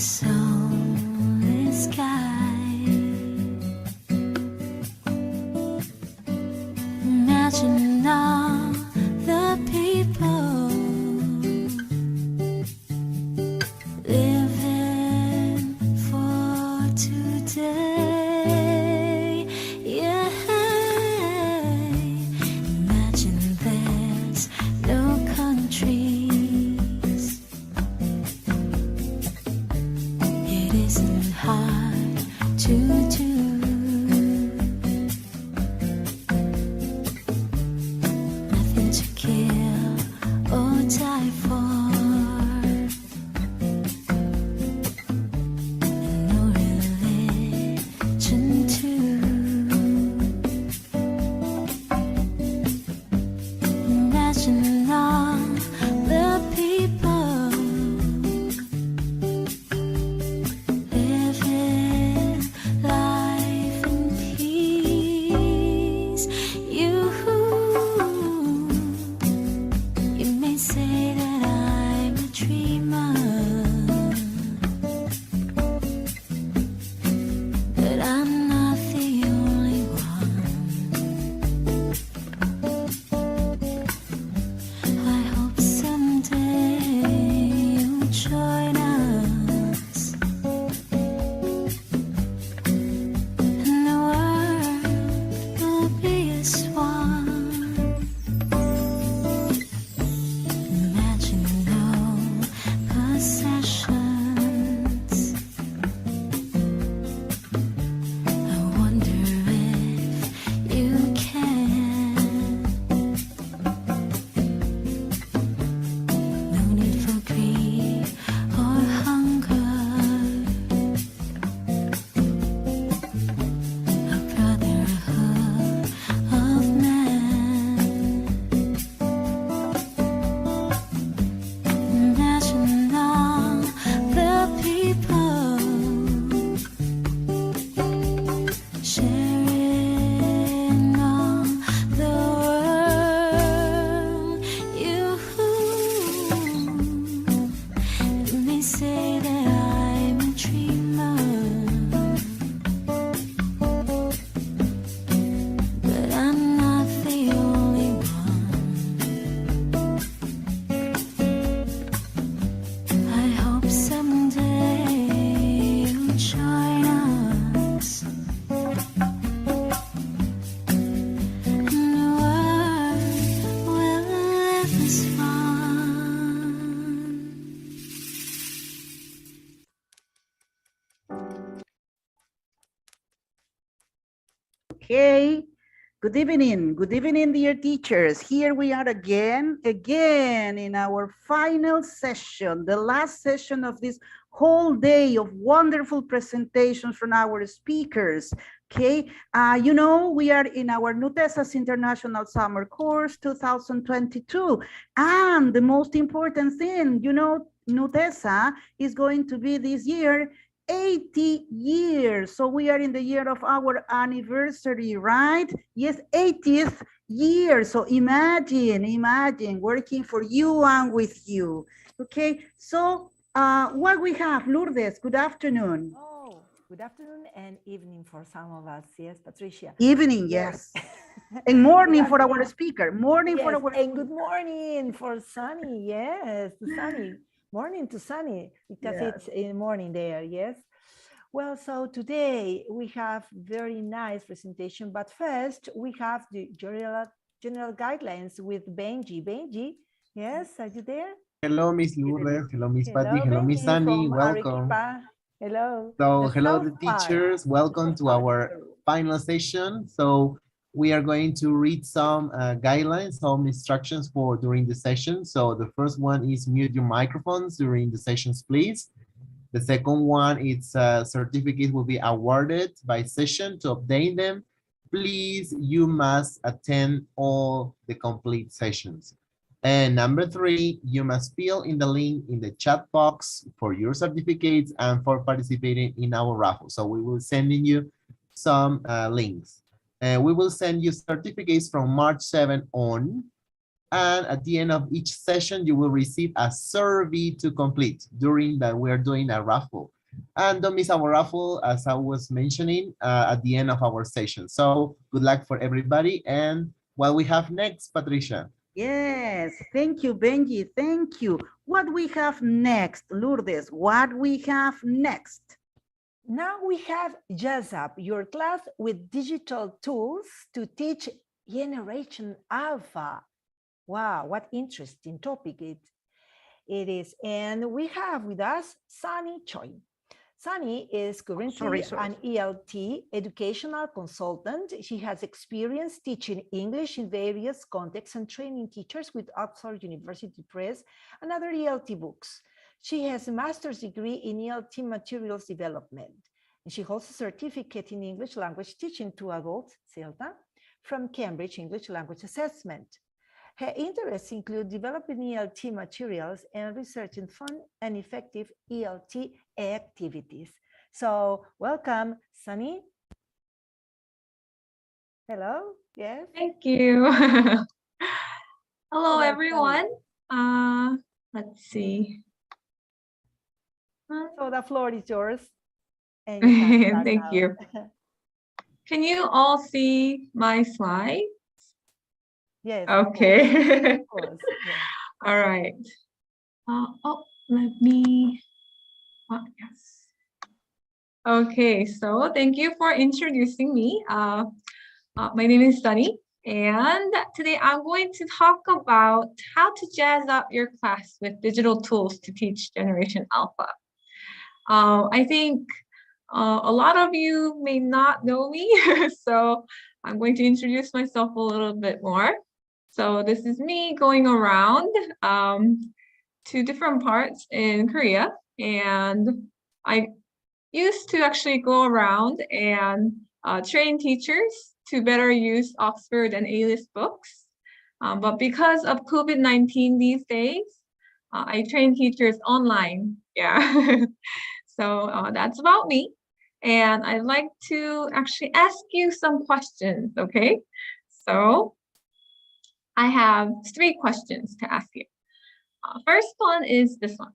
soulless sky. Imagine all the people living for today. Yeah. Imagine there's no countries. It isn't hard to do. Nothing to kill or die for. And no religion too. Imagine all the people living life in peace. You may say that I'm a dreamer, but I'm not the only one. I hope someday you'll join us, and the world will be as one. Imagine no possessions. I wonder if you can. No need for greed or hunger. A brotherhood of men. Imagine all the people sharing all the world. You may say that I'm a dreamer, but I'm not the only one. I hope someday you'll join us, and the world will live as one. Okay. Good evening, dear teachers. Here we are again in our final session, the last session of this whole day of wonderful presentations from our speakers. Okay, you know, we are in our Nutesa's International Summer Course 2022. And the most important thing, you know, Nutesa is going to be this year 80 years. So we are in the year of our anniversary, right? Yes, 80th year. So imagine working for you and with you. Okay, so what we have, Lourdes, good afternoon. Oh, good afternoon and evening for some of us. Yes, Patricia. Evening, yes. And morning for our afternoon. speaker. Morning for Yes, our and good morning for Sunny. Yes, to Sunny. Morning to Sunny, because Yes. it's in the morning there. Yes. Well, so today we have very nice presentation, but first we have the general guidelines with Benji. Benji, yes, are you there? Hello, Miss Lourdes. Hello, Miss Patty. Hello, Hello, Miss Benji Sunny. from Welcome. Arequipa. Hello. So, The hello, south the part. teachers. Welcome to our final session. So, we are going to read some guidelines, some instructions for during the session. So, the first one is mute your microphones during the sessions, please. The second one is certificates will be awarded by session. To obtain them, please, you must attend all the complete sessions. And number 3, you must fill in the link in the chat box for your certificates and for participating in our raffle. So we will sending you some links. We will send you certificates from March 7 on. And at the end of each session, you will receive a survey to complete during that we're doing a raffle. And don't miss our raffle, as I was mentioning, at the end of our session. So good luck for everybody. And what we have next, Patricia? Yes, thank you, Benji. Thank you. What we have next, Lourdes? What we have next? Now we have Jazz Up, your class with digital tools to teach Generation Alpha. Wow, what interesting topic it is. And we have with us Sunny Choi. Sunny is currently an ELT educational consultant. She has experience teaching English in various contexts and training teachers with Oxford University Press and other ELT books. She has a master's degree in ELT materials development. And she holds a certificate in English language teaching to adults, CELTA, from Cambridge English Language Assessment. Her interests include developing ELT materials and researching fun and effective ELT activities. So welcome, Sunny. Hello, yes. Thank you. Hello, Hello, everyone. Let's see. So the floor is yours. And you can start Thank now. you. Can you all see my slide? Yes. Okay. Of course. Yeah. All right. Let me. Yes. Okay, so thank you for introducing me. My name is Sunny, and today I'm going to talk about how to jazz up your class with digital tools to teach Generation Alpha. I think a lot of you may not know me, so I'm going to introduce myself a little bit more. So this is me going around to different parts in Korea, and I used to actually go around and train teachers to better use Oxford and A-list books. But because of COVID-19 these days, I train teachers online. Yeah. So that's about me. And I'd like to actually ask you some questions, okay? So I have 3 questions to ask you. First one is this one.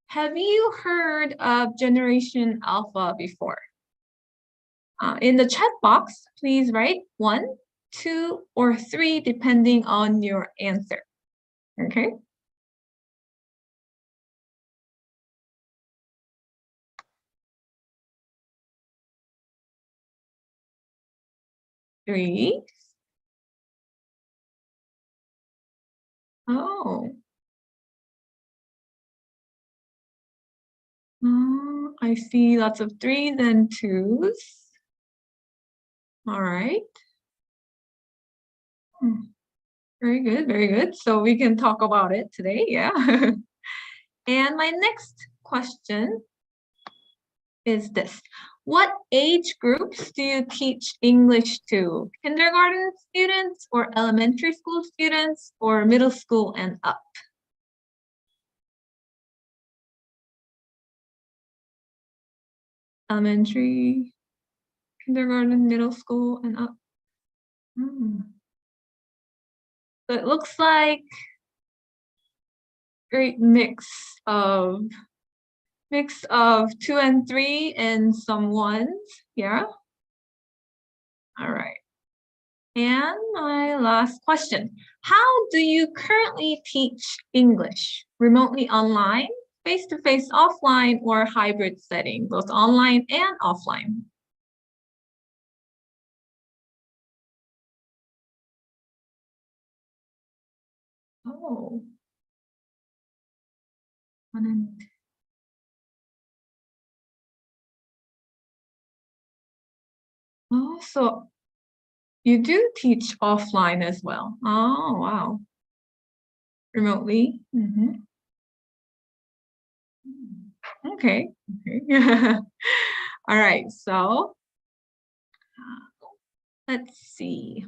Have you heard of Generation Alpha before? In the chat box, please write 1, 2, or 3, depending on your answer, okay? Three. Oh. I see lots of 3s and 2s. All right. Very good, very good. So we can talk about it today, yeah. And my next question is this. What age groups do you teach English to? Kindergarten students or elementary school students or middle school and up? Elementary, kindergarten, middle school and up. So it looks like great mix of 2 and 3 and some 1s, yeah. All right. And my last question, how do you currently teach English? Remotely online, face-to-face offline, or hybrid setting, both online and offline? Oh. 1 and 2. Oh, so you do teach offline as well. Oh, wow. Remotely. Okay. All right, so let's see.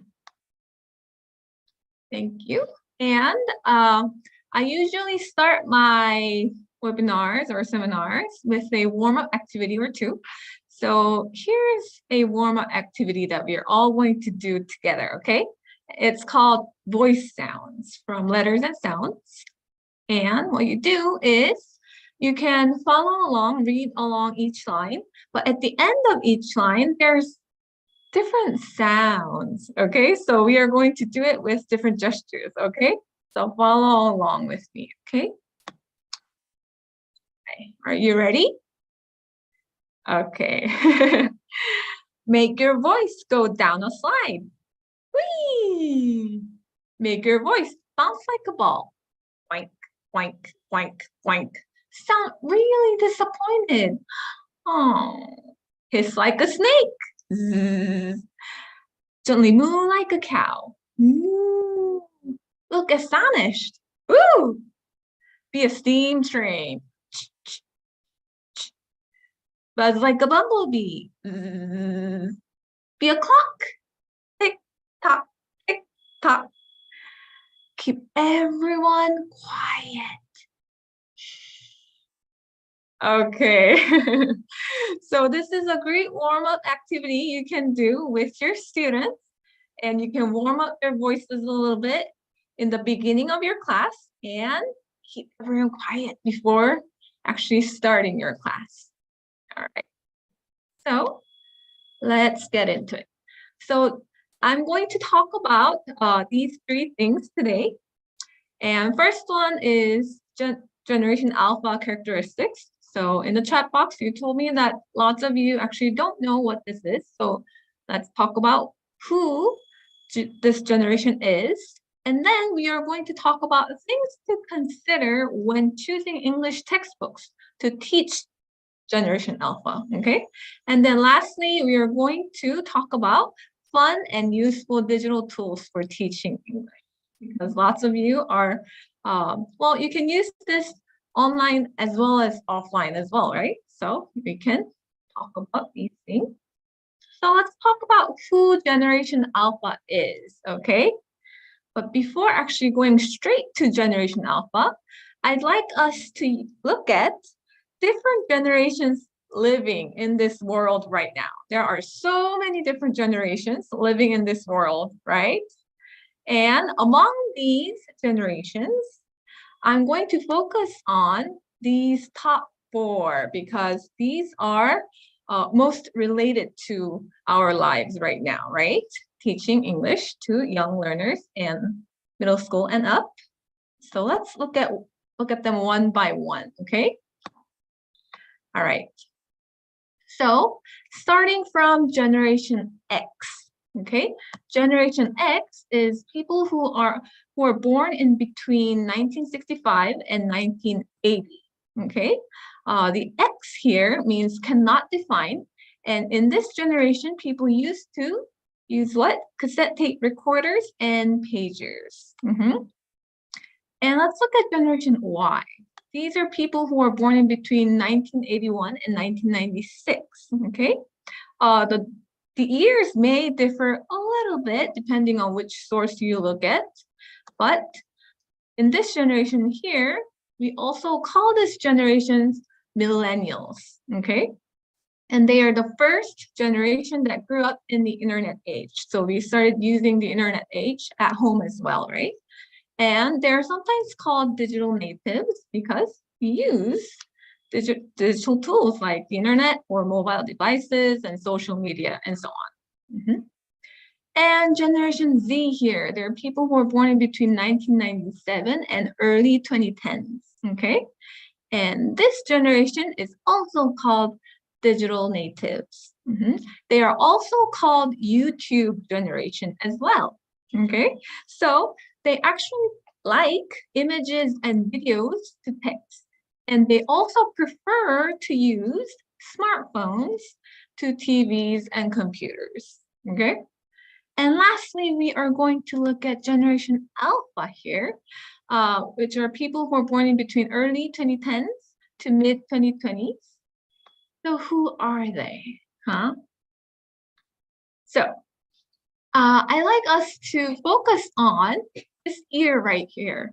Thank you. And I usually start my webinars or seminars with a warm-up activity or 2. So here's a warm-up activity that we are all going to do together, okay? It's called voice sounds, from letters and sounds. And what you do is you can follow along, read along each line, but at the end of each line, there's different sounds, okay? So we are going to do it with different gestures, okay? So follow along with me, okay? Okay. Are you ready? Okay. Make your voice go down a slide. Whee! Make your voice bounce like a ball. Oink, oink, oink, oink. Sound really disappointed. Oh, hiss like a snake. Zzz. Gently moo like a cow. Moo. Look astonished. Ooh. Be a steam train. Buzz like a bumblebee. Zzz. Be a clock. Tick tock, tick tock. Keep everyone quiet. Okay, so this is a great warm-up activity you can do with your students, and you can warm up their voices a little bit in the beginning of your class and keep everyone quiet before actually starting your class. All right, so let's get into it. So I'm going to talk about these three things today. And first one is Generation Alpha characteristics. So in the chat box, you told me that lots of you actually don't know what this is. So let's talk about who this generation is. And then we are going to talk about things to consider when choosing English textbooks to teach Generation Alpha, okay? And then lastly, we are going to talk about fun and useful digital tools for teaching English, because lots of you are, well, you can use this online as well as offline as well, right? So we can talk about these things. So let's talk about who Generation Alpha is, okay? But before actually going straight to Generation Alpha, I'd like us to look at different generations living in this world right now. There are so many different generations living in this world, right? And among these generations, I'm going to focus on these top 4 because these are most related to our lives right now, right? Teaching English to young learners in middle school and up. So let's look at them one by one, okay? All right. So starting from Generation X, okay? Generation X is people who are born in between 1965 and 1980, okay? The X here means cannot define. And in this generation, people used to use what? Cassette tape recorders and pagers. And let's look at Generation Y. These are people who were born in between 1981 and 1996, okay? The years may differ a little bit depending on which source you look at, but in this generation here, we also call this generation millennials, okay? And they are the first generation that grew up in the internet age. So we started using the internet age at home as well, right? And they're sometimes called digital natives because we use digital tools like the internet or mobile devices and social media and so on. And Generation Z here, there are people who were born in between 1997 and early 2010s, okay? And this generation is also called digital natives. They are also called YouTube generation as well, okay? So they actually like images and videos to text, and they also prefer to use smartphones to TVs and computers, okay? And lastly, we are going to look at Generation Alpha here, which are people who are born in between early 2010s to mid 2020s. So who are they, huh? So I like us to focus on this year right here,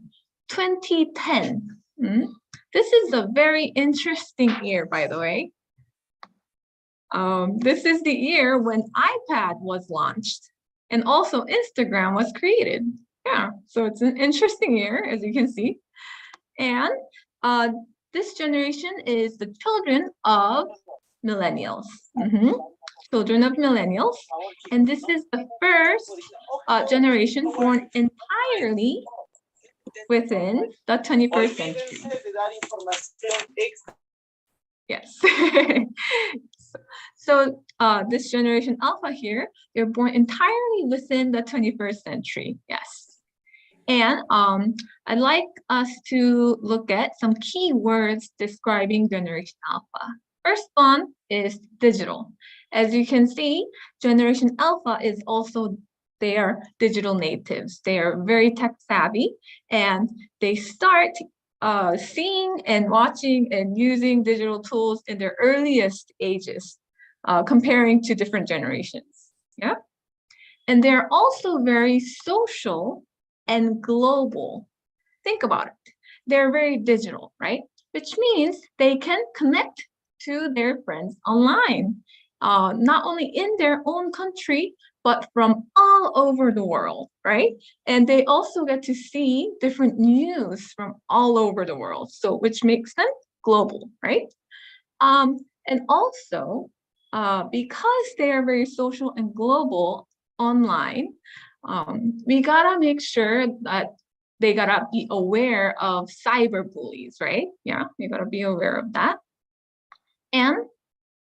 2010. This is a very interesting year, by the way. This is the year when iPad was launched. And also Instagram was created. Yeah, so it's an interesting year, as you can see. And this generation is the children of millennials. Children of millennials. And this is the first generation born entirely within the 21st century. Yes. So this generation Alpha here, they're born entirely within the 21st century. Yes. And I'd like us to look at some key words describing Generation Alpha. First one is digital. As you can see, Generation Alpha is also, they are digital natives. They are very tech savvy, and they start seeing and watching and using digital tools in their earliest ages, comparing to different generations. Yeah. And they're also very social and global. Think about it. They're very digital, right? Which means they can connect to their friends online, not only in their own country, but from all over the world, right? And they also get to see different news from all over the world, so which makes them global, right? And also, because they are very social and global online, we gotta make sure that they gotta be aware of cyber bullies, right? Yeah, we gotta be aware of that. And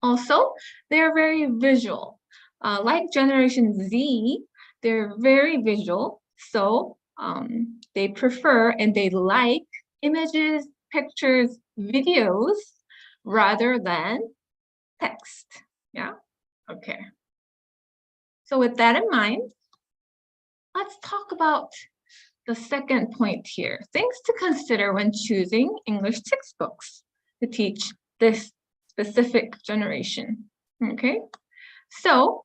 also, they're very visual. Like Generation Z, they're very visual. So they prefer and they like images, pictures, videos, rather than text. Yeah, okay. So with that in mind, let's talk about the second point here. Things to consider when choosing English textbooks to teach this specific generation. Okay, so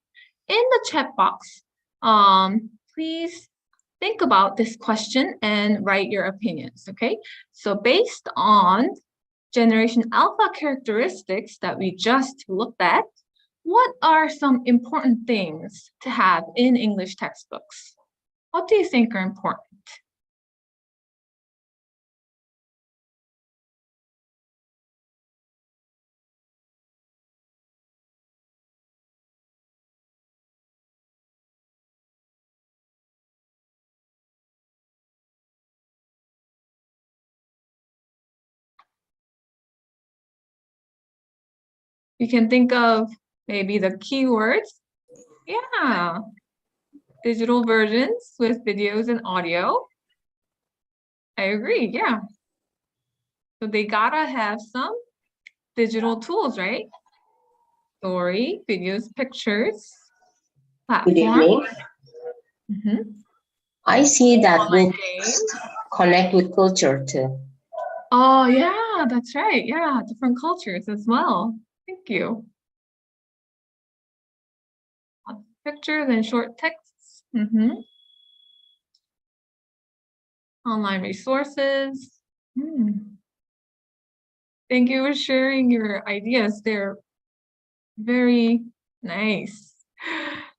in the chat box, please think about this question and write your opinions. Okay, so based on Generation Alpha characteristics that we just looked at, what are some important things to have in English textbooks? What do you think are important? You can think of maybe the keywords. Yeah, digital versions with videos and audio. I agree, yeah. So they gotta have some digital tools, right? Story, videos, pictures, Good platform. evening. I see that Online books games. connect with culture too. Oh yeah, that's right. Yeah, different cultures as well. Thank you. Pictures and short texts. Online resources. Thank you for sharing your ideas. They're very nice.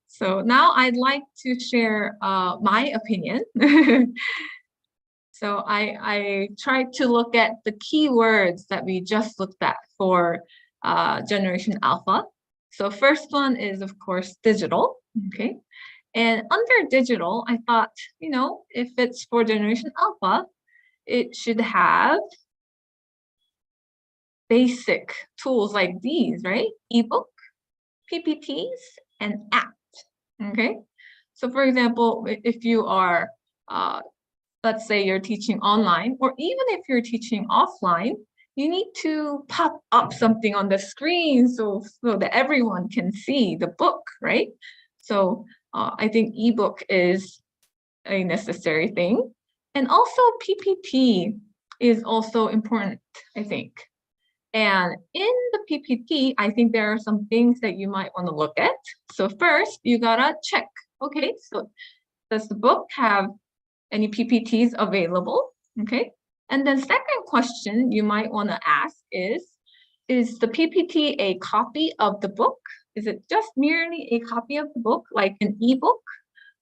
So now I'd like to share my opinion. So I tried to look at the keywords that we just looked at for Generation Alpha. So first one is, of course, digital, okay? And under digital, I thought, you know, if it's for Generation Alpha, it should have basic tools like these, right? Ebook, PPTs, and apps, okay? So for example, if you are, let's say you're teaching online, or even if you're teaching offline, you need to pop up something on the screen so that everyone can see the book, right? So I think ebook is a necessary thing. And also PPT is also important, I think. And in the PPT, I think there are some things that you might want to look at. So first, you gotta check, okay, so does the book have any PPTs available? Okay. And then second question you might want to ask is the PPT a copy of the book? Is it just merely a copy of the book, like an ebook?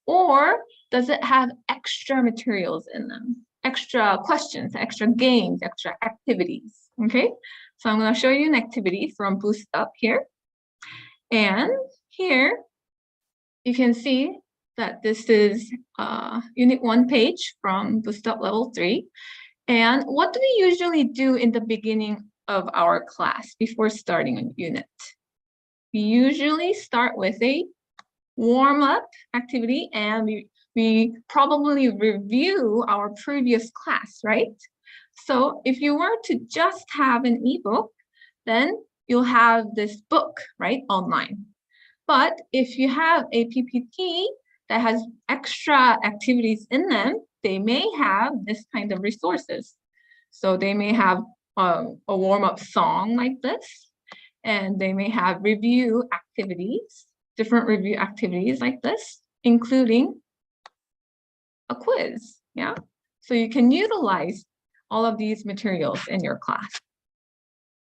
Or does it have extra materials in them? Extra questions, extra games, extra activities, okay? So I'm gonna show you an activity from Boost Up here. And here you can see that this is Unit 1 page from Boost Up Level 3. And what do we usually do in the beginning of our class before starting a unit? We usually start with a warm-up activity, and we probably review our previous class, right? So if you were to just have an ebook, then you'll have this book, right, online. But if you have a PPT that has extra activities in them, they may have this kind of resources. So they may have a warm-up song like this, and they may have review activities, different review activities like this, including a quiz, yeah? So you can utilize all of these materials in your class.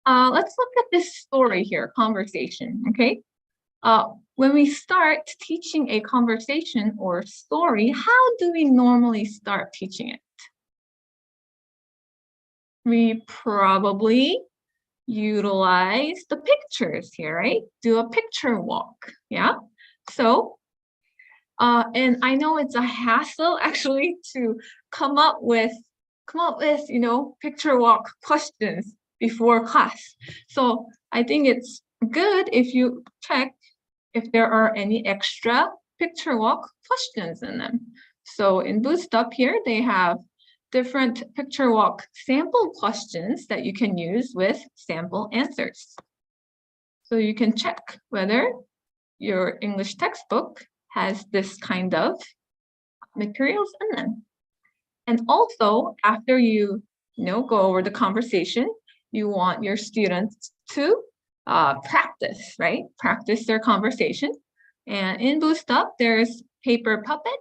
Let's look at this story here, conversation, okay? When we start teaching a conversation or story, how do we normally start teaching it? We probably utilize the pictures here, right? Do a picture walk, yeah? So, and I know it's a hassle actually to come up with, you know, picture walk questions before class. So I think it's good if you check if there are any extra picture walk questions in them. So in Boost Up here, they have different picture walk sample questions that you can use with sample answers. So you can check whether your English textbook has this kind of materials in them. And also, after you go over the conversation, you want your students to practice, right? Practice their conversation. And in Boost Up, there's paper puppet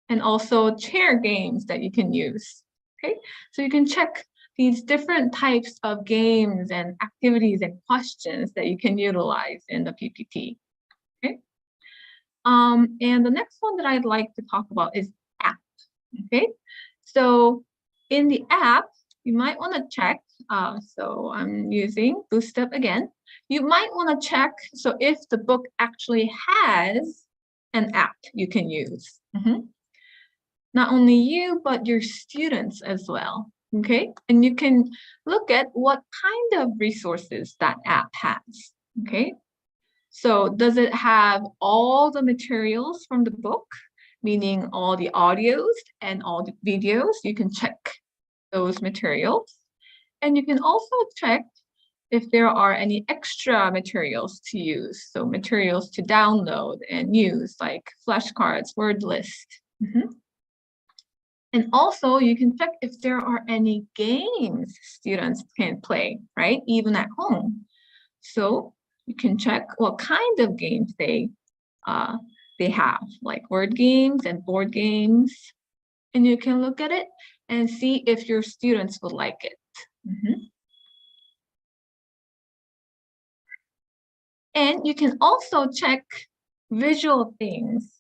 and also chair games that you can use, okay? So you can check these different types of games and activities and questions that you can utilize in the PPT, okay? And the next one that I'd like to talk about is app, okay? So in the app, you might want to check, so I'm using Boost Up again. You might want to check, so if the book actually has an app you can use. Not only you, but your students as well, okay? And you can look at what kind of resources that app has, okay? So does it have all the materials from the book, meaning all the audios and all the videos? You can check those materials. And you can also check if there are any extra materials to use. So materials to download and use, like flashcards, word list. And also you can check if there are any games students can play, right? Even at home. So you can check what kind of games they have, like word games and board games. And you can look at it and see if your students would like it. And you can also check visual things.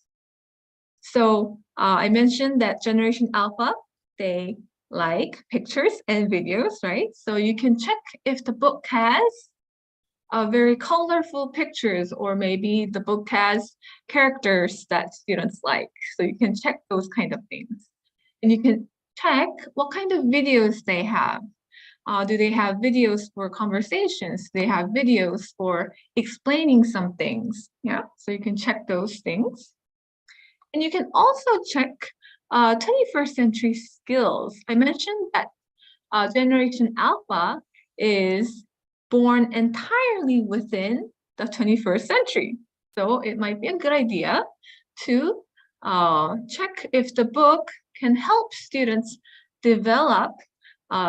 So I mentioned that Generation Alpha, they like pictures and videos, right? So you can check if the book has very colorful pictures, or maybe the book has characters that students like. So you can check those kind of things. And you can check what kind of videos they have. Do they have videos for conversations? Do they have videos for explaining some things? Yeah, so you can check those things. And you can also check 21st century skills. I mentioned that Generation Alpha is born entirely within the 21st century. So it might be a good idea to check if the book can help students develop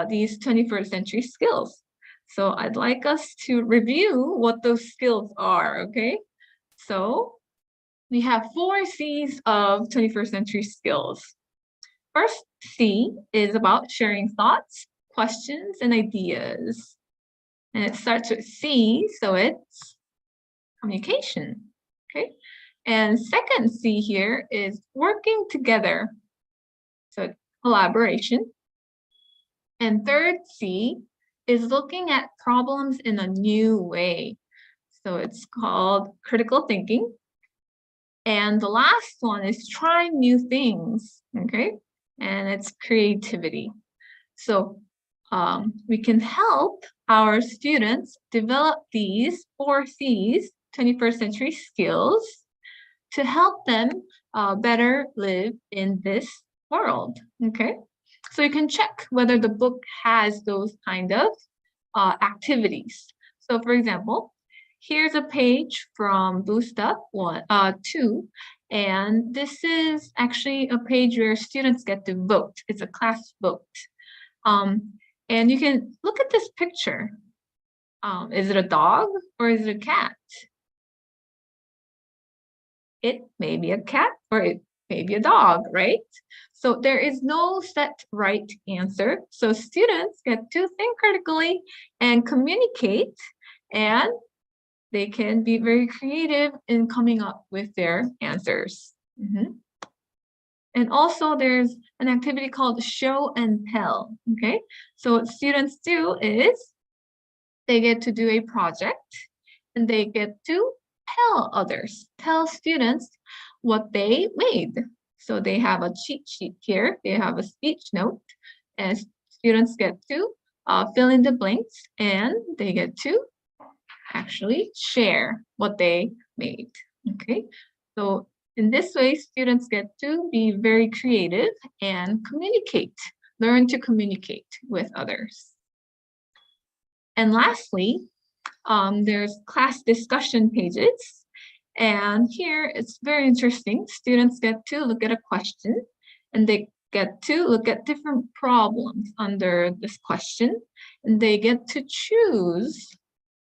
these 21st century skills. So I'd like us to review what those skills are, okay? So we have 4 C's of 21st century skills. First C is about sharing thoughts, questions, and ideas. And it starts with C, so it's communication, okay? And second C here is working together. So collaboration. And third C is looking at problems in a new way. So it's called critical thinking. And the last one is trying new things, okay? And it's creativity. So we can help our students develop these 4 C's, 21st century skills, to help them better live in this world, okay? So you can check whether the book has those kind of activities. So for example, here's a page from Boost Up 2, and this is actually a page where students get to vote. It's a class vote. And you can look at this picture. Is it a dog or is it a cat? It may be a cat or it may be a dog, right? So there is no set right answer. So students get to think critically and communicate, and they can be very creative in coming up with their answers. And also there's an activity called show and tell, okay? So what students do is they get to do a project and they get to tell students what they made. So they have a cheat sheet here, they have a speech note, and students get to fill in the blanks, and they get to actually share what they made, okay? So in this way, students get to be very creative and learn to communicate with others. And lastly, there's class discussion pages. And here it's very interesting. Students get to look at a question and they get to look at different problems under this question, and they get to choose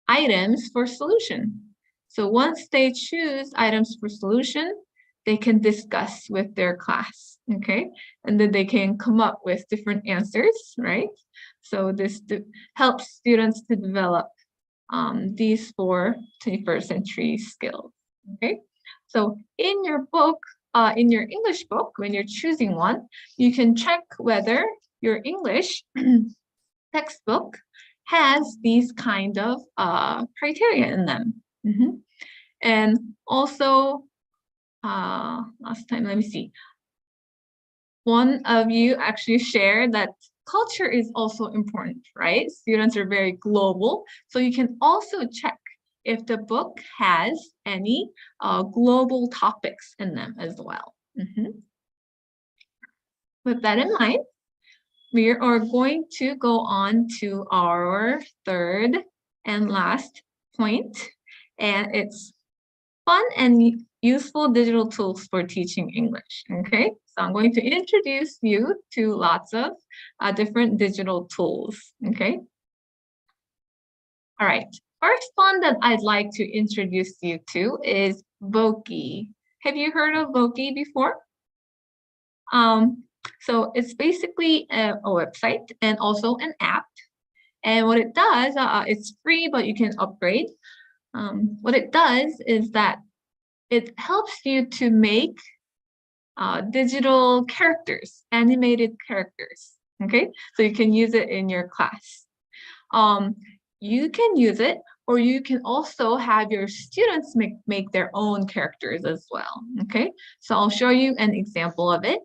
items for solution. So once they choose items for solution, they can discuss with their class, okay? And then they can come up with different answers, right? So this helps students to develop these 4 21st century skills, okay? So in your book, in your English book, when you're choosing one, you can check whether your English textbook has these kind of criteria in them. And also, last time, let me see. One of you actually shared that culture is also important, right? Students are very global. So you can also check if the book has any global topics in them as well. With that in mind, we are going to go on to our third and last point, and it's fun and useful digital tools for teaching English, okay? So I'm going to introduce you to lots of different digital tools, okay? All right, first one that I'd like to introduce you to is Voki. Have you heard of Voki before? So it's basically a website and also an app. And what it does, it's free, but you can upgrade. What it does is that it helps you to make digital characters, animated characters, okay? So you can use it in your class. You can use it, or you can also have your students make their own characters as well, okay? So I'll show you an example of it.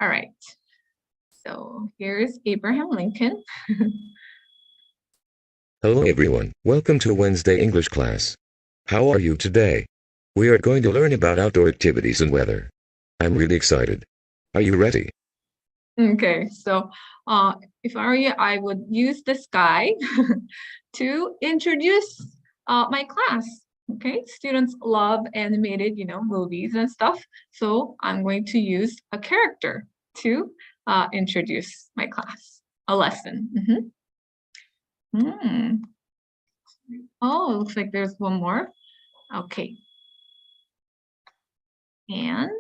All right, so here's Abraham Lincoln. Hello everyone, welcome to Wednesday English class. How are you today? We are going to learn about outdoor activities and weather. I'm really excited. Are you ready? Okay, so if I were you, I would use this guy to introduce my class. Okay, students love animated, movies and stuff. So I'm going to use a character to introduce my class, a lesson. Oh, looks like there's one more. Okay. And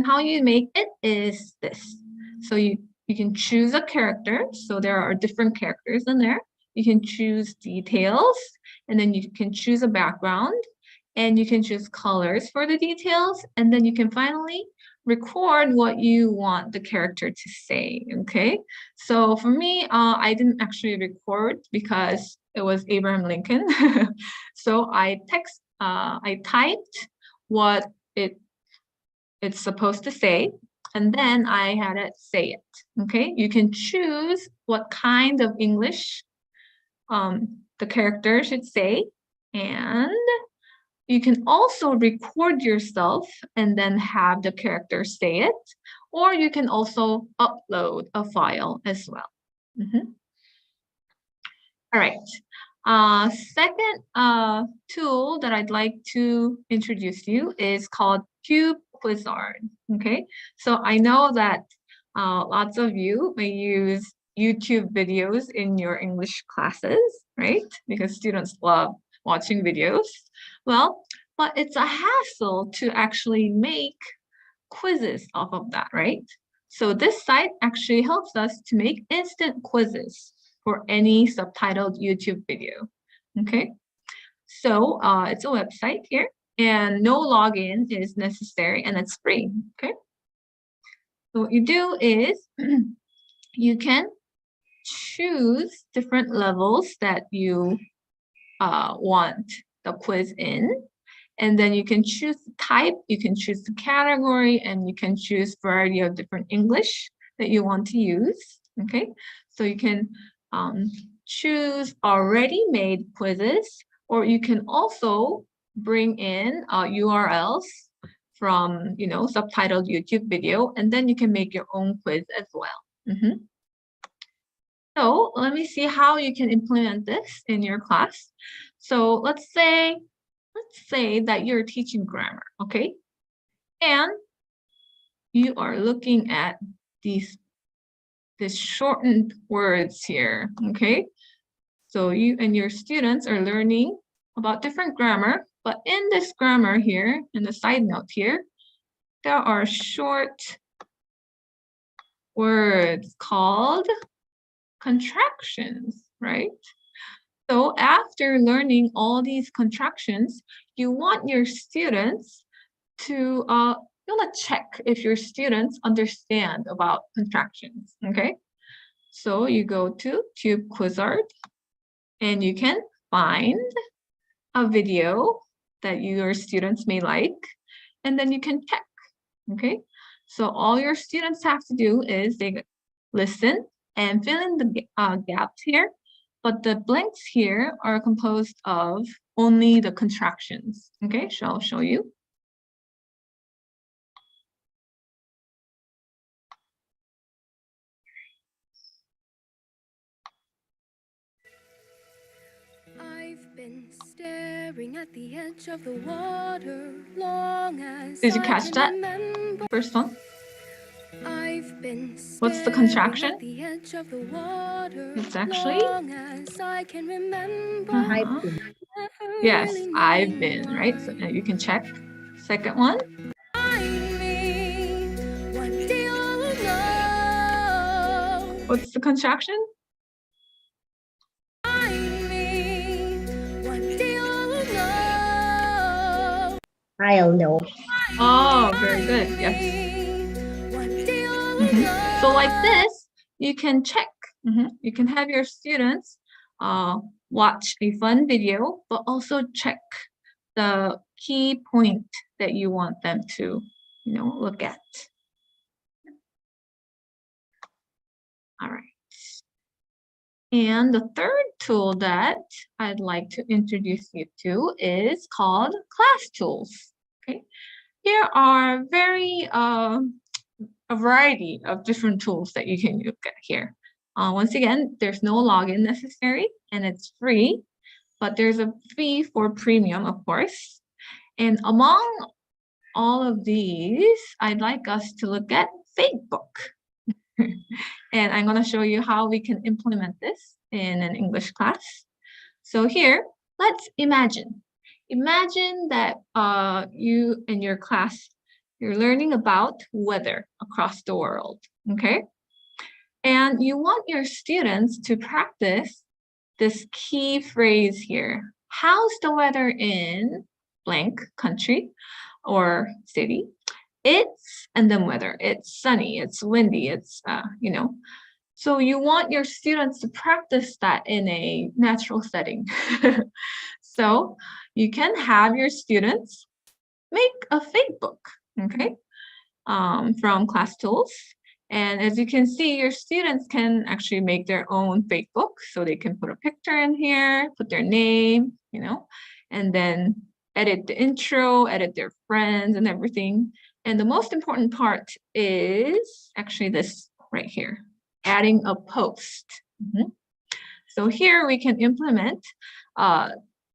how you make it is this. So you you can choose a character. So there are different characters in there. You can choose details, and then you can choose a background, and you can choose colors for the details, and then you can finally record what you want the character to say, okay? So for me, I didn't actually record because it was Abraham Lincoln. So I typed what it's supposed to say, and then I had it say it, okay? You can choose what kind of English the character should say, and you can also record yourself and then have the character say it, or you can also upload a file as well. All right. Second tool that I'd like to introduce you is called Cube Quizzard. Okay, so I know that lots of you may use YouTube videos in your English classes, right? Because students love watching videos. Well, but it's a hassle to actually make quizzes off of that, right? So this site actually helps us to make instant quizzes for any subtitled YouTube video, okay? So it's a website here, and no login is necessary, and it's free, okay? So what you do is you can choose different levels that you want the quiz in, and then you can choose the type, you can choose the category, and you can choose variety of different English that you want to use, okay? So you can choose already made quizzes, or you can also bring in URLs from, you know, subtitled YouTube video, and then you can make your own quiz as well. So let me see how you can implement this in your class. So let's say that you're teaching grammar, okay? And you are looking at these shortened words here, okay? So you and your students are learning about different grammar, but in this grammar here, in the side note here, there are short words called contractions, right? So after learning all these contractions, you want your students to, you want to check if your students understand about contractions, okay? So you go to Cube Quizzard, and you can find a video that your students may like, and then you can check, okay? So all your students have to do is they listen and fill in the gaps here, but the blanks here are composed of only the contractions, okay? So I'll show you. I've been staring at the edge of the water long as Did you catch that first one? I've been What's the contraction? at the edge of the water It's actually long as I can remember. I've been. Yes, I've been, right? So you can check. Second one. What's the contraction? I'll know. Oh, very good. Yes. So like this, you can check. You can have your students watch a fun video, but also check the key point that you want them to, you know, look at. All right. And the third tool that I'd like to introduce you to is called Class Tools. Okay. Here are a variety of different tools that you can look at here. Once again, there's no login necessary, and it's free, but there's a fee for premium, of course. And among all of these, I'd like us to look at Facebook. And I'm going to show you how we can implement this in an English class. So here, let's imagine. Imagine that you and your class, you're learning about weather across the world, okay? And you want your students to practice this key phrase here. How's the weather in blank country or city? It's, and then weather. It's sunny, it's windy, it's, you know. So you want your students to practice that in a natural setting. So you can have your students make a fake book, okay, from class tools. And as you can see, your students can actually make their own fake book. So they can put a picture in here, put their name, you know, and then edit the intro, edit their friends and everything. And the most important part is actually this right here, adding a post. So here we can implement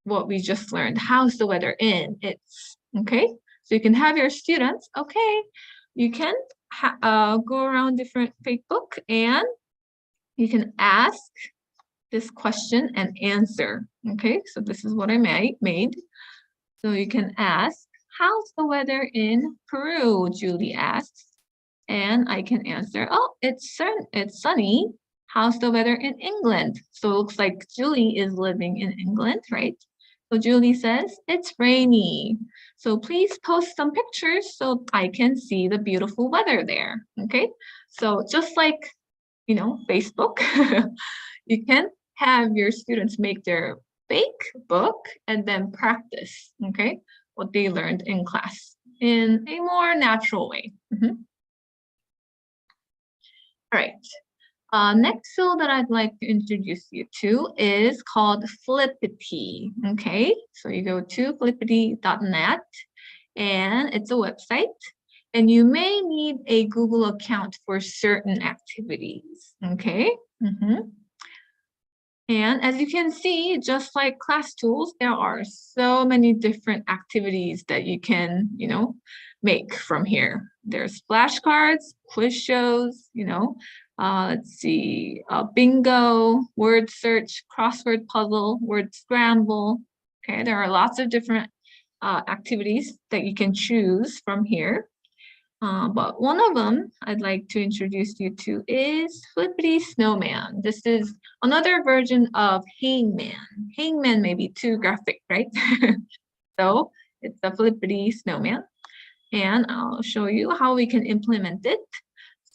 what we just learned. How's the weather in? It's, okay? So you can have your students, okay, you can go around different fake book and you can ask this question and answer, okay? So this is what I made. So you can ask, how's the weather in Peru? Julie asks. And I can answer, oh, it's sunny. How's the weather in England? So it looks like Julie is living in England, right? So Julie says, it's rainy. So please post some pictures so I can see the beautiful weather there, okay? So just like, you know, Facebook, you can have your students make their fake book and then practice, okay, what they learned in class in a more natural way. All right, next tool that I'd like to introduce you to is called Flippity, okay? So you go to flippity.net and it's a website and you may need a Google account for certain activities, okay? And as you can see, just like class tools, there are so many different activities that you can, you know, make from here. There's flashcards, quiz shows, you know, let's see, bingo, word search, crossword puzzle, word scramble. Okay, there are lots of different activities that you can choose from here. But one of them I'd like to introduce you to is Flippity Snowman. This is another version of Hangman. Hangman may be too graphic, right? So it's a Flippity Snowman. And I'll show you how we can implement it.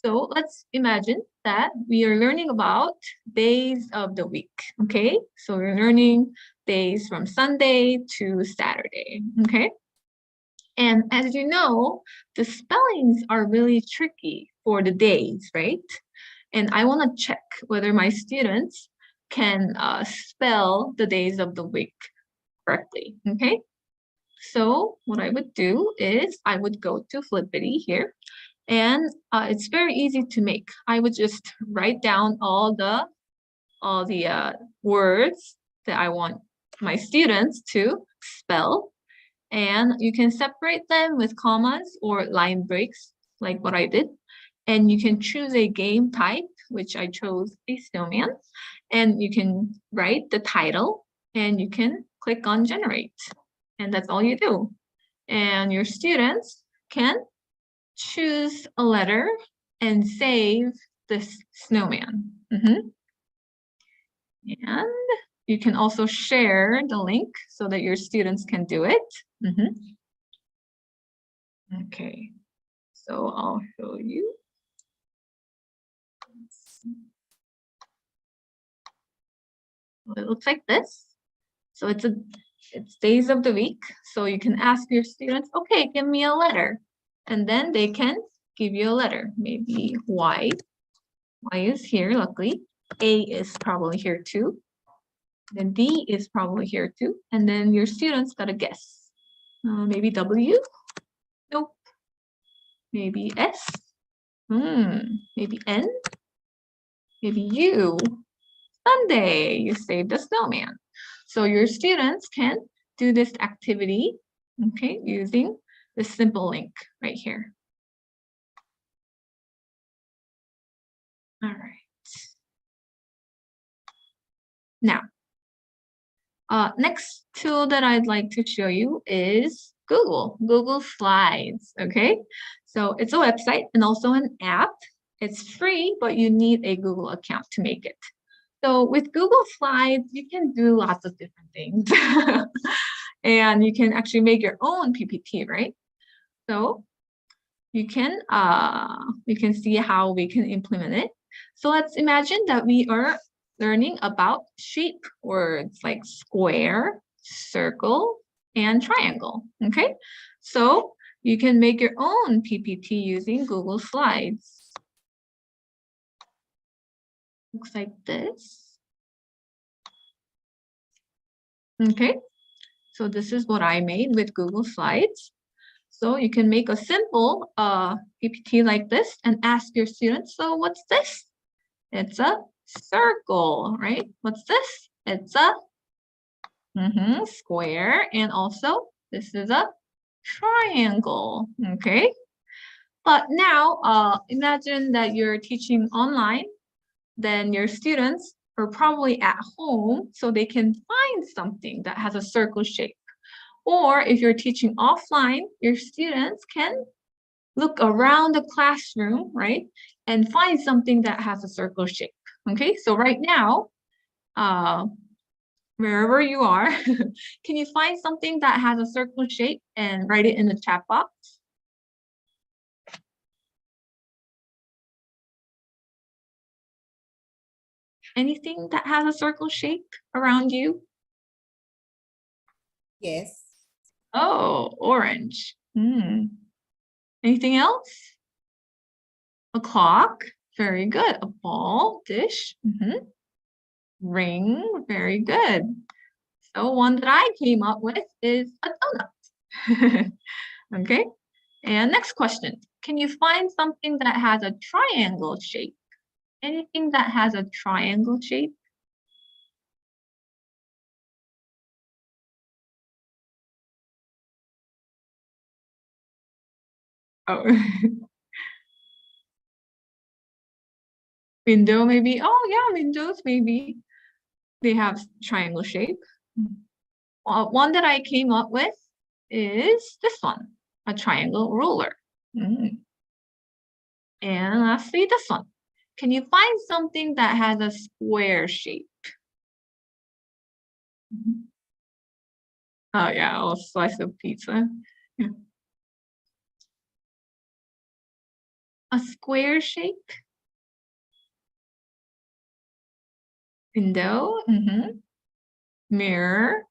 So let's imagine that we are learning about days of the week, okay? So we're learning days from Sunday to Saturday, okay? And as you know, the spellings are really tricky for the days, right? And I want to check whether my students can spell the days of the week correctly, okay? So what I would do is I would go to Flippity here, and it's very easy to make. I would just write down all the words that I want my students to spell. And you can separate them with commas or line breaks, like what I did. And you can choose a game type, which I chose a snowman. And you can write the title and you can click on generate. And that's all you do. And your students can choose a letter and save this snowman. And you can also share the link so that your students can do it. Okay, so I'll show you. It looks like this. So it's days of the week. So you can ask your students, okay, give me a letter. And then they can give you a letter. Maybe Y. Y is here, luckily. A is probably here too. Then D is probably here too. And then your students got to guess. Maybe W? Nope. Maybe S? Maybe N? Maybe U? Sunday, you saved a snowman. So your students can do this activity, okay, using this simple link right here. All right. Now, next tool that I'd like to show you is Google Slides, okay? So it's a website and also an app. It's free, but you need a Google account to make it. So with Google Slides, you can do lots of different things. And you can actually make your own PPT, right? So you can see how we can implement it. So let's imagine that we are learning about shape words like square, circle, and triangle, okay? So you can make your own PPT using Google Slides. Looks like this. Okay, so this is what I made with Google Slides. So you can make a simple PPT like this and ask your students, so what's this? It's a circle, right? What's this? It's a square, and also this is a triangle, okay? But now imagine that you're teaching online, then your students are probably at home, so they can find something that has a circle shape. Or if you're teaching offline, your students can look around the classroom, right? And find something that has a circle shape, okay? So right now, wherever you are, can you find something that has a circle shape and write it in the chat box? Anything that has a circle shape around you? Yes. Oh, orange. Anything else? A clock. Very good. A ball, dish. Ring. Very good. So one that I came up with is a donut. Okay. And next question. Can you find something that has a triangle shape? Anything that has a triangle shape? Oh. Window maybe. Oh yeah, windows maybe. They have triangle shape. One that I came up with is this one, a triangle ruler. And lastly, this one. Can you find something that has a square shape? Oh yeah, a slice of pizza. Yeah. A square shape. Window. Mirror.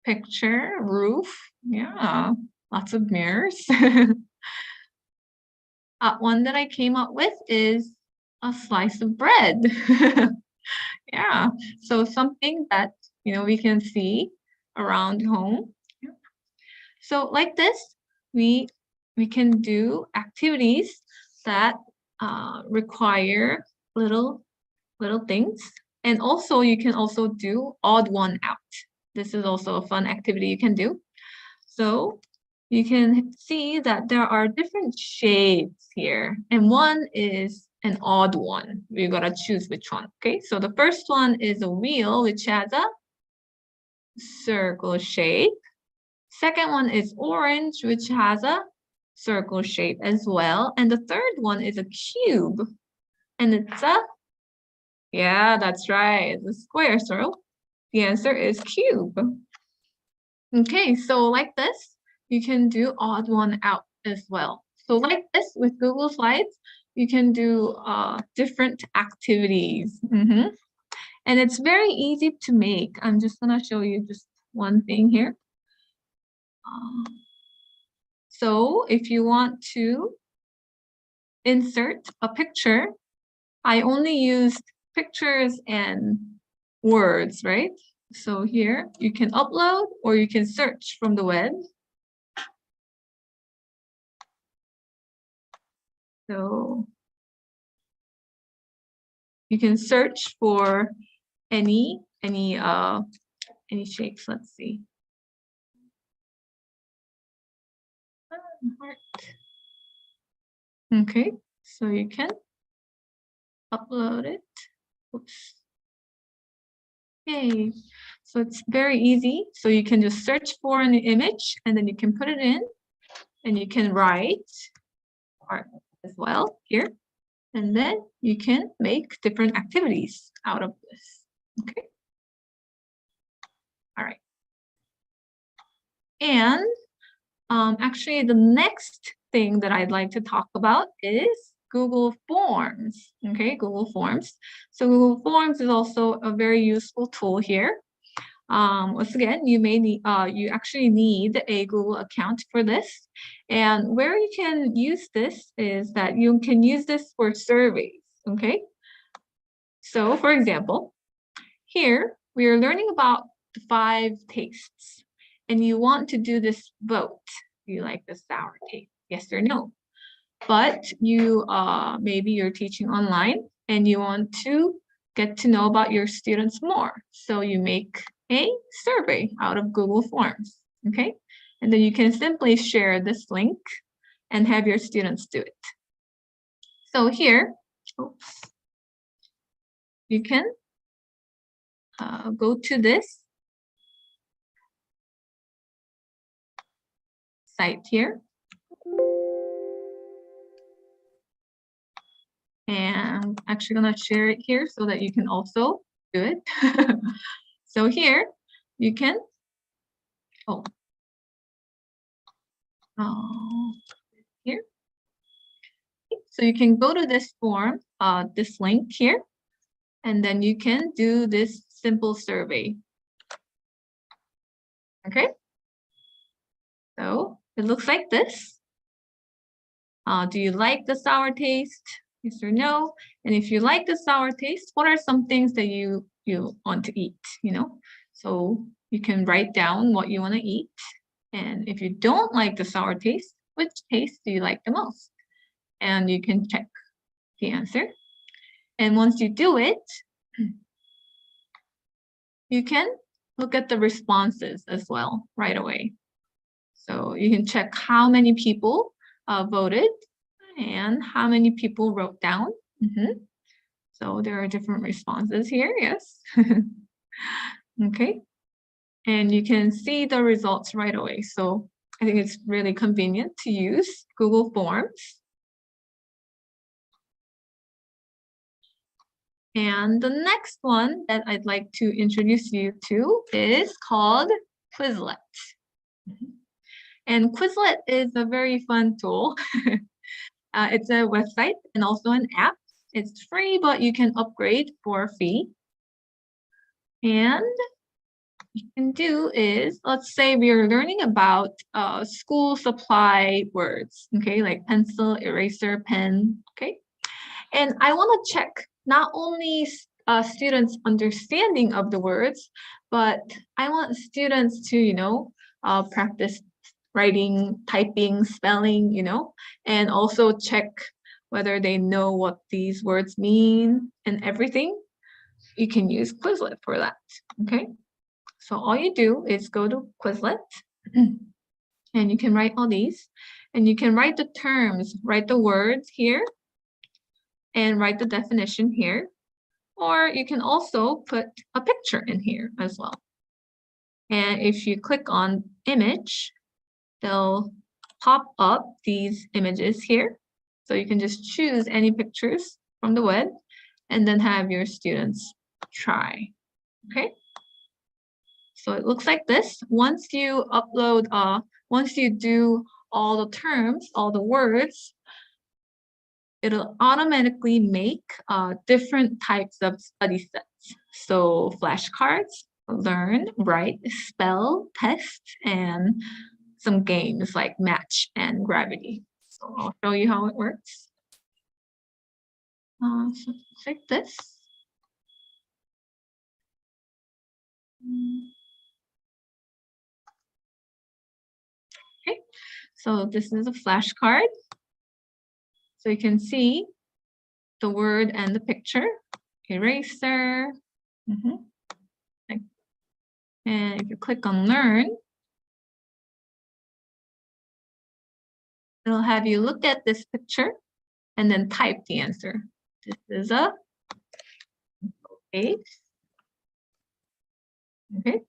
Picture. Roof. Yeah, lots of mirrors. One that I came up with is a slice of bread. Yeah, so something that, we can see around home. So like this, we can do activities that require little things. And also you can also do odd one out. This is also a fun activity you can do. So you can see that there are different shapes here, and one is an odd one. We gotta choose which one, okay? So the first one is a wheel, which has a circle shape. Second one is orange, which has a circle shape as well. And the third one is a cube, and it's a, yeah, that's right, it's a square. So the answer is cube. Okay, so like this, you can do odd one out as well. So like this with Google Slides, you can do different activities. And it's very easy to make. I'm just gonna show you just one thing here. So if you want to insert a picture, I only used pictures and words, right? So here you can upload or you can search from the web. So you can search for any shapes. Let's see. Heart. Okay, so you can upload it. Oops. Okay, so it's very easy. So you can just search for an image and then you can put it in and you can write art as well here. And then you can make different activities out of this. Okay. All right. And actually, the next thing that I'd like to talk about is Google Forms. Okay, Google Forms. So Google Forms is also a very useful tool here. Once again, you may need, you actually need a Google account for this. And where you can use this is that you can use this for surveys. Okay. So for example, here we are learning about the 5 tastes, and you want to do this vote. Do you like the sour taste? Yes or no? But you maybe you're teaching online and you want to get to know about your students more. So you make a survey out of Google Forms, okay? And then you can simply share this link and have your students do it. So here, oops, you can go to this site here. And I'm actually gonna share it here so that you can also do it. So here you can, here. So you can go to this form, this link here, and then you can do this simple survey. Okay. So it looks like this. Do you like the sour taste? Yes or no? And if you like the sour taste, what are some things that you want to eat, you know? So you can write down what you want to eat. And if you don't like the sour taste, which taste do you like the most? And you can check the answer. And once you do it, you can look at the responses as well right away. So you can check how many people voted and how many people wrote down. So there are different responses here, yes. Okay. And you can see the results right away. So I think it's really convenient to use Google Forms. And the next one that I'd like to introduce you to is called Quizlet. And Quizlet is a very fun tool. It's a website and also an app. It's free, but you can upgrade for a fee. And what you can do is, let's say we are learning about school supply words, okay, like pencil, eraser, pen, okay? And I want to check not only students' understanding of the words, but I want students to, you know, practice writing, typing, spelling, you know, and also check whether they know what these words mean and everything. You can use Quizlet for that, okay? So all you do is go to Quizlet and you can write all these and you can write the terms, write the words here and write the definition here. Or you can also put a picture in here as well. And if you click on image, they'll pop up these images here. So you can just choose any pictures from the web and then have your students try, okay? So it looks like this. Once you upload, once you do all the terms, all the words, it'll automatically make different types of study sets. So flashcards, learn, write, spell, test, and some games like match and gravity. So I'll show you how it works. So it's like this. Okay, so this is a flashcard. So you can see the word and the picture, eraser. And if you click on learn, it'll have you look at this picture and then type the answer. This is a page. Okay.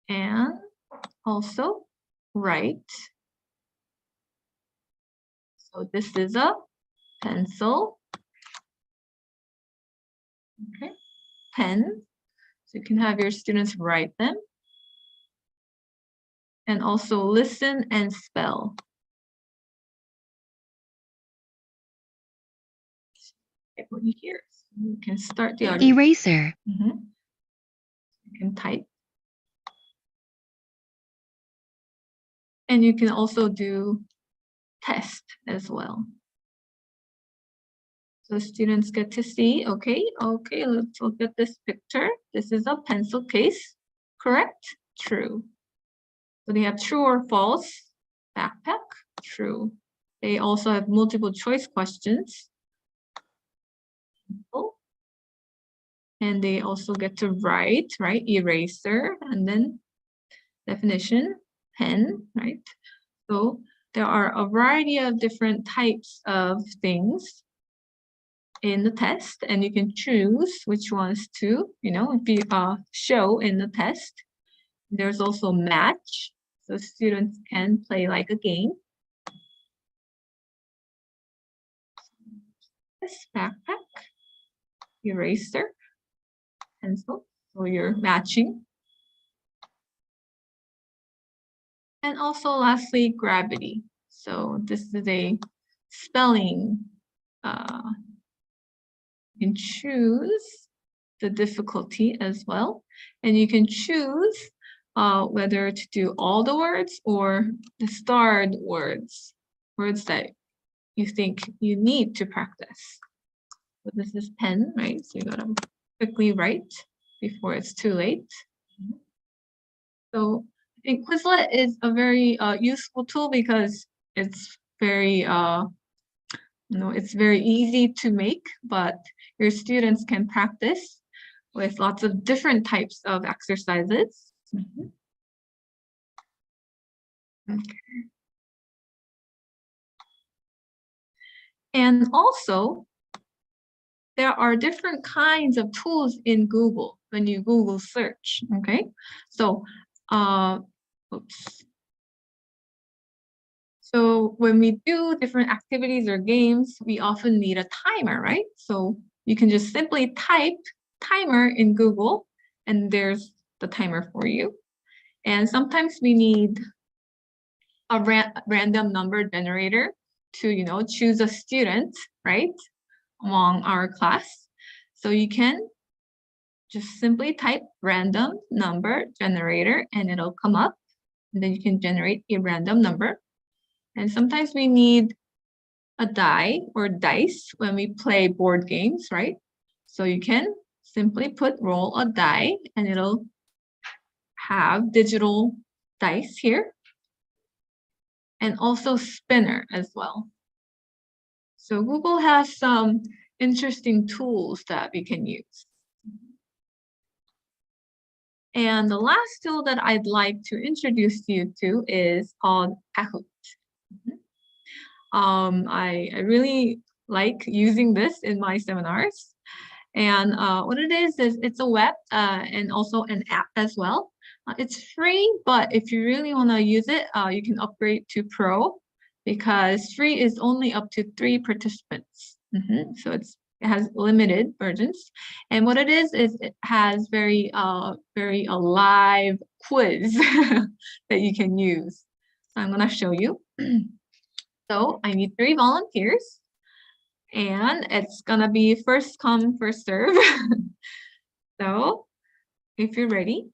and also write. So this is a pencil. Okay, pen. So you can have your students write them. And also listen and spell. What you hear. You can start the audio. Eraser. You can type. And you can also do test as well. So students get to see, okay, let's look at this picture. This is a pencil case, correct? True. So they have true or false. Backpack, true. They also have multiple choice questions. And they also get to write, right? Eraser, and then definition, pen, right? So there are a variety of different types of things in the test, and you can choose which ones to, be show in the test. There's also match, so students can play like a game. This backpack, eraser, pencil, so you're matching. And also lastly, gravity. So this is a spelling. You can choose the difficulty as well. And you can choose whether to do all the words or the starred words, words that you think you need to practice. So this is pen, right? So you gotta quickly write before it's too late. So I think Quizlet is a very useful tool because it's very, it's very easy to make, but your students can practice with lots of different types of exercises. Okay. And also, there are different kinds of tools in Google when you Google search, okay? So, So when we do different activities or games, we often need a timer, right? So you can just simply type timer in Google, and there's the timer for you. And sometimes we need a random number generator to, choose a student, right, among our class. So you can just simply type random number generator, and it'll come up. And then you can generate a random number. And sometimes we need a die or dice when we play board games, right? So you can simply roll a die, and it'll have digital dice here. And also spinner as well. So Google has some interesting tools that we can use. And the last tool that I'd like to introduce you to is called Kahoot. I really like using this in my seminars. And what it is it's a web and also an app as well. It's free, but if you really want to use it, you can upgrade to Pro, because free is only up to 3 participants. So it has limited versions. And what it is it has very live quiz that you can use. So I'm going to show you. So I need 3 volunteers, and it's gonna be first come, first serve. So if you're ready,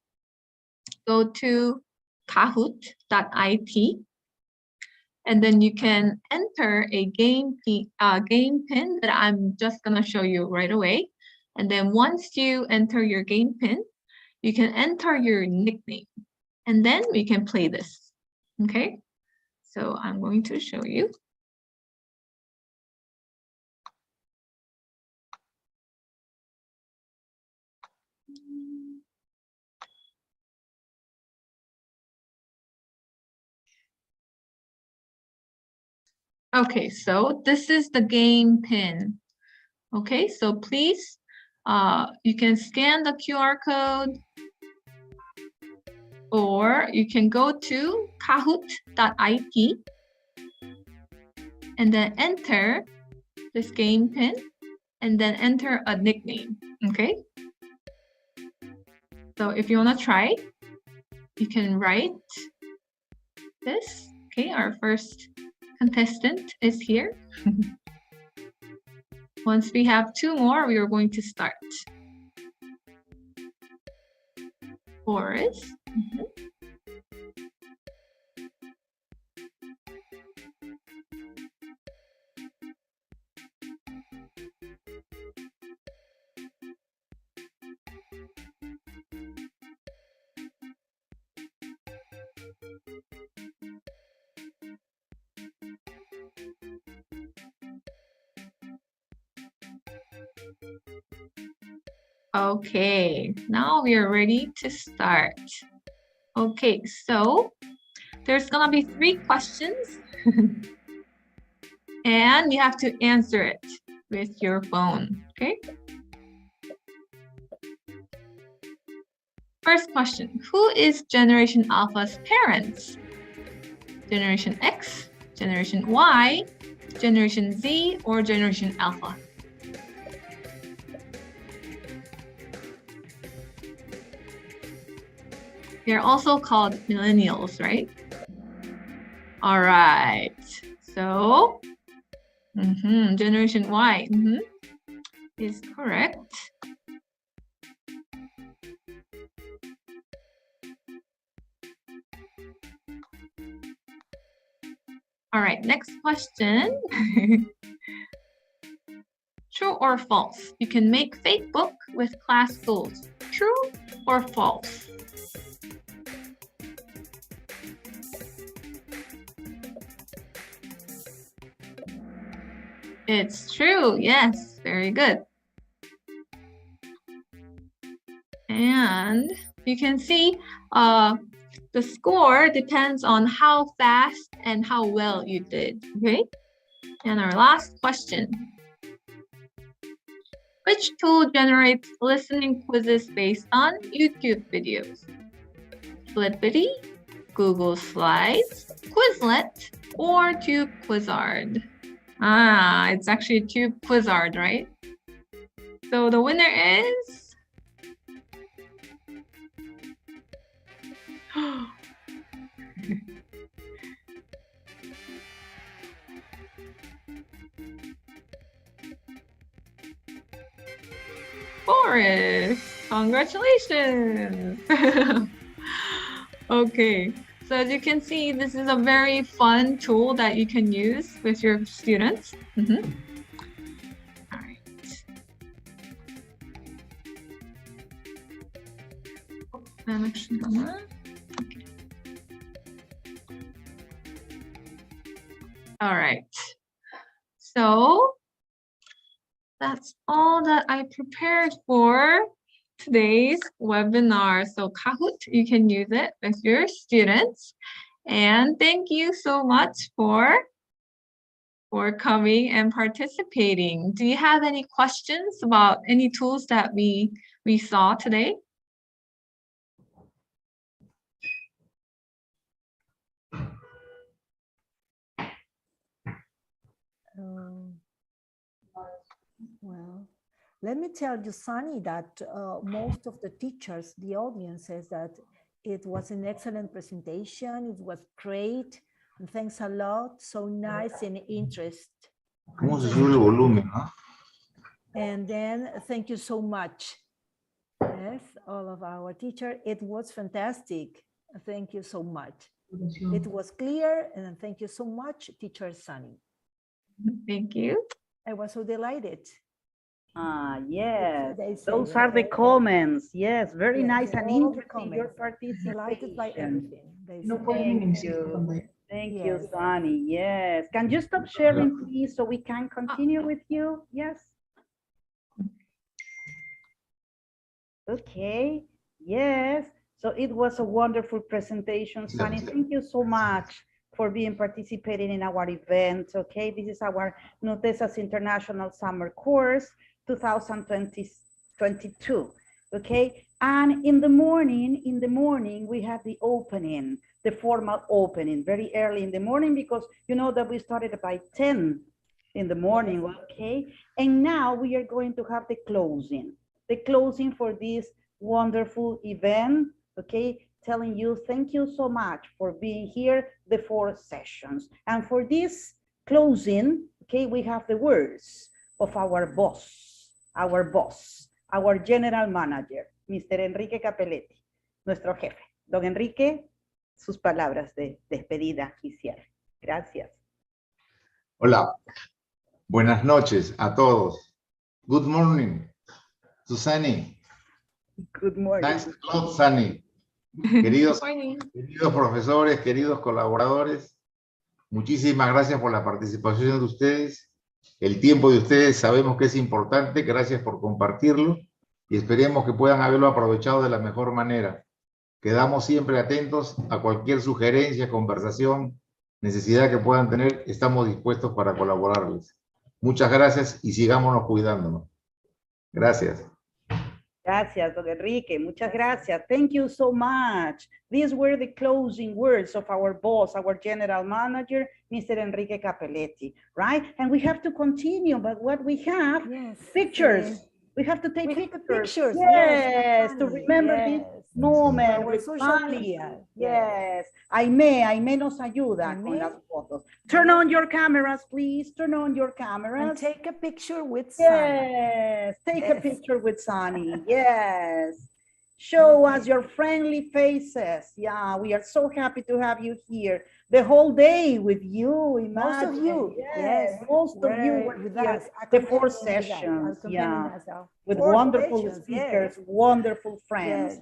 go to kahoot.it, and then you can enter a game pin that I'm just gonna show you right away. And then once you enter your game pin, you can enter your nickname, and then we can play this, okay? So I'm going to show you. Okay, so this is the game pin. Okay, so please, you can scan the QR code. or you can go to kahoot.it and then enter this game pin and then enter a nickname, okay? So if you want to try, you can write this. Okay, our first contestant is here. Once we have 2 more, we are going to start. Boris. Okay, now we are ready to start. Okay, so there's gonna be 3 questions and you have to answer it with your phone, okay? First question, who is Generation Alpha's parents? Generation X, Generation Y, Generation Z, or Generation Alpha? They're also called millennials, right? All right. So, Generation Y is correct. All right, next question. True or false? You can make fake book with class tools. True or false? It's true, yes, very good. And you can see the score depends on how fast and how well you did, okay? And our last question. Which tool generates listening quizzes based on YouTube videos? Flipity, Google Slides, Quizlet, or Tube Quizzard? Ah, it's actually Tube Quizzard, right? So the winner is... Boris, congratulations. Okay, so as you can see, this is a very fun tool that you can use with your students. All right. I'm actually gonna... Okay. All right, so that's all that I prepared for today's webinar. So Kahoot, you can use it with your students. And thank you so much for coming and participating. Do you have any questions about any tools that we saw today? Well, let me tell you, Sunny, that most of the teachers, the audience says that it was an excellent presentation. It was great. And thanks a lot. So nice and interest. And then thank you so much. Yes, all of our teachers. It was fantastic. Thank you so much. It was clear. And thank you so much, Teacher Sunny. Thank you. I was so delighted. Yes, those are the comments. Yes, very nice and interesting, your Delighted by participation. everything. Thank you. Thank you, Sunny. Yes. Can you stop sharing, please, so we can continue with you? Yes. Okay. Yes. So it was a wonderful presentation, Sunny. Thank you so much for being participating in our event. Okay, this is our Nutesa's International Summer Course 2022. okay? And in the morning, we had the opening, the formal opening, very early in the morning, because you know that we started by 10 in the morning, okay? And now we are going to have the closing for this wonderful event, okay? Telling you thank you so much for being here, the 4 sessions. And for this closing, okay, we have the words of our boss, our general manager, Mr. Enrique Capelletti, nuestro jefe. Don Enrique, sus palabras de despedida y cierre. Gracias. Hola, buenas noches a todos. Good morning, Susani. Good morning. Thanks a lot, Sunny. Queridos profesores, queridos colaboradores, muchísimas gracias por la participación de ustedes. El tiempo de ustedes sabemos que es importante, gracias por compartirlo y esperemos que puedan haberlo aprovechado de la mejor manera. Quedamos siempre atentos a cualquier sugerencia, conversación, necesidad que puedan tener, estamos dispuestos para colaborarles. Muchas gracias y sigámonos cuidándonos. Gracias. Gracias, don Enrique. Muchas gracias. Thank you so much. These were the closing words of our boss, our general manager, Mr. Enrique Capelletti, right? And we have to continue, but what we have, pictures. We have to take pictures. Yes, to remember this moment with social media. Yes. Aime nos ayuda con las fotos. Turn on your cameras, please. Turn on your cameras. And take a picture with Sunny. Yes, take a picture with Sunny. Yes. Show us your friendly faces. Yeah, we are so happy to have you here. The whole day with you, imagine. Most of you, yes. Most of you were with here. us. The 4 sessions, yeah. With wonderful speakers, wonderful friends.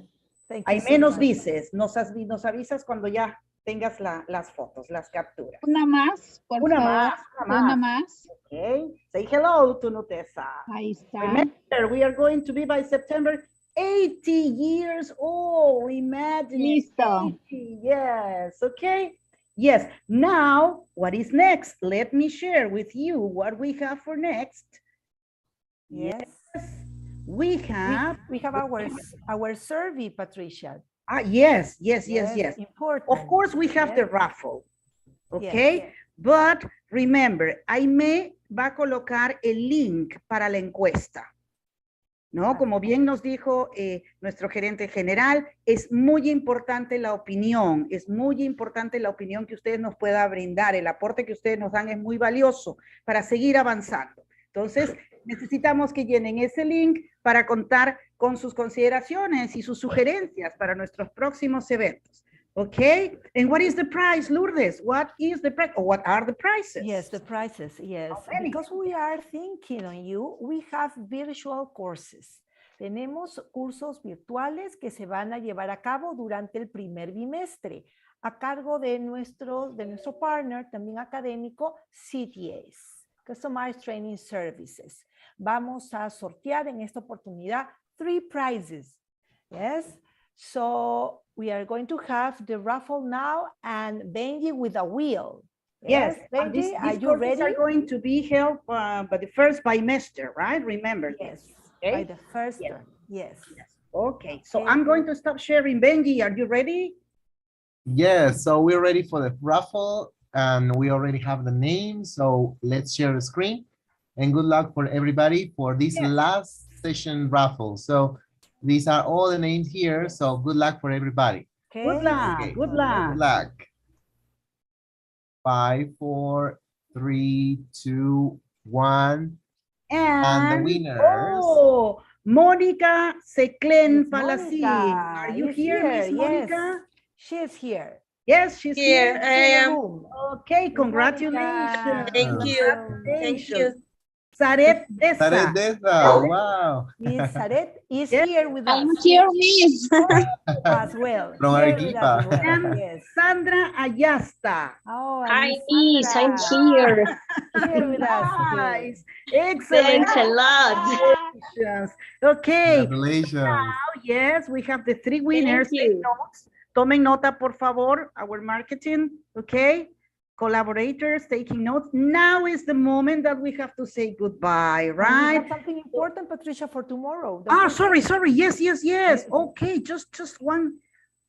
Aime nos dices, nos avisas cuando ya tengas las fotos, las capturas. Una más, por favor. Una más. Okay. Say hello to Nutesa. Ahí está. Remember, we are going to be by September 80 years old. Imagine. Listo. 80, yes. Okay. Yes. Now, what is next? Let me share with you what we have for next. Yes. We have our survey, Patricia. Yes. Important. Of course, we have the raffle. Okay. But remember, Aime va a colocar el link para la encuesta. ¿No? Como bien nos dijo nuestro gerente general, es muy importante la opinión, que ustedes nos puedan brindar, el aporte que ustedes nos dan es muy valioso para seguir avanzando. Entonces, necesitamos que llenen ese link para contar con sus consideraciones y sus sugerencias para nuestros próximos eventos. Okay, and what is the price, Lourdes? What is the price, or what are the prices? Yes, the prices, yes. Because we are thinking on you, we have virtual courses. Tenemos cursos virtuales que se van a llevar a cabo durante el primer bimestre, a cargo de nuestro partner, también académico, CTAs, Customized Training Services. Vamos a sortear en esta oportunidad 3 prizes, yes? So we are going to have the raffle now and Benji with a wheel. Yes, Benji, are you ready? Are going to be held by the first bimester, right? Remember yes, this. Okay? By the first term, yes. Okay, so I'm going to stop sharing. Benji, are you ready? Yes, so we're ready for the raffle and we already have the name. So let's share the screen and good luck for everybody for this last session raffle. So these are all the names here. So good luck for everybody. Okay. Good luck. Okay. Good luck. Good luck. 5, 4, 3, 2, 1. And the winners. Oh, Monica Seclen Palasi. Monica. Are you here, Miss Monica? She's here. Yes, she's here. I am. Okay, congratulations. Thank you. Thank you. Saret Deza. Saret Deza, wow. Miss Saret is here with us. I'm here, Miss. As well. From Arequipa. Well. Yes. Sandra Ayasta. Oh, Hi, Miss. I'm here. Here with us. Nice. Excellent. Thanks a lot. Congratulations. Okay. Congratulations. Now, yes, we have the 3 winners. Thank you. Take notes. Tomen nota, por favor, our marketing. Okay. collaborators taking notes. Now is the moment that we have to say goodbye, And we right? have something important, Patricia, for tomorrow. Ah, sorry. Yes. Okay, just one.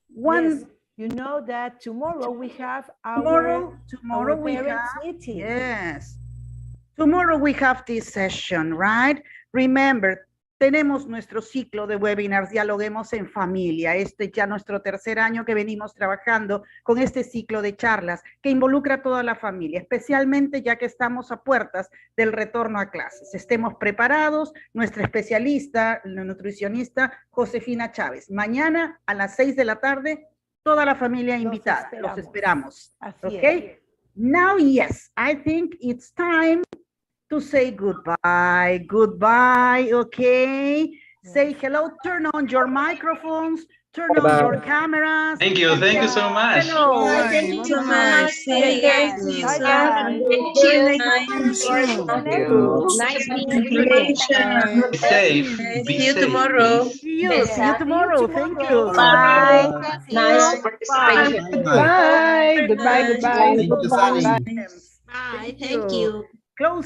Yes. You know that tomorrow we have Tomorrow our we parents' have, meeting. yes. Tomorrow we have this session, right? Remember, tenemos nuestro ciclo de webinars, dialoguemos en familia. Este es ya nuestro tercer año que venimos trabajando con este ciclo de charlas que involucra a toda la familia, especialmente ya que estamos a puertas del retorno a clases. Estemos preparados, nuestra especialista, la nutricionista Josefina Chávez. Mañana a las 6 de la tarde, toda la familia invitada. Los esperamos. Okay? Now, yes, I think it's time to say goodbye. Goodbye, okay? Say hello, turn on your microphones, turn on your cameras. Thank you so much. Hello. Thank you so much. Bye, guys. Thank you. Nice meeting you. Be safe. See you tomorrow. See you tomorrow. Thank you. Bye. Nice Bye. participation. Bye. Goodbye. Thank you, Sally. Bye. Thank you. Close.